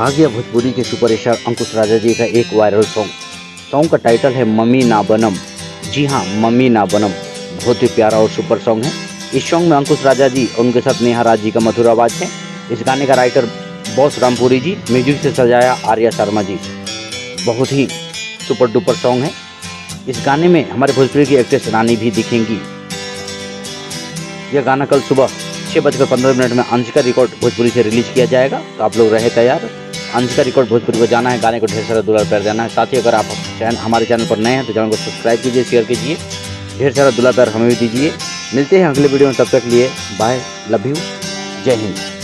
आ गया भोजपुरी के सुपरस्टार अंकुश राजा जी का एक वायरल सॉन्ग का टाइटल है मम्मी ना बनम। जी हाँ, मम्मी ना बनम बहुत ही प्यारा और सुपर सॉन्ग है। इस सॉन्ग में अंकुश राजा जी और उनके साथ नेहा राज जी का मधुर आवाज़ है। इस गाने का राइटर बॉस रामपुरी जी, म्यूजिक से सजाया आर्या शर्मा जी। बहुत ही सुपर डुपर सॉन्ग है। इस गाने में हमारे भोजपुरी की एक्ट्रेस रानी भी दिखेंगी। यह गाना कल सुबह 6:15 में अंशिका रिकॉर्ड भोजपुरी से रिलीज किया जाएगा, तो आप लोग रहे तैयार। अंशिका रिकॉर्ड भोजपुरी को जाना है, गाने को ढेर सारा दुलार प्यार देना है। साथ ही अगर आप हमारे चैनल पर नए हैं तो चैनल को सब्सक्राइब कीजिए, शेयर कीजिए, ढेर सारा दुलार प्यार हमें भी दीजिए। मिलते हैं अगले वीडियो में, तब तक लिए बाय, लव यू, जय हिंद।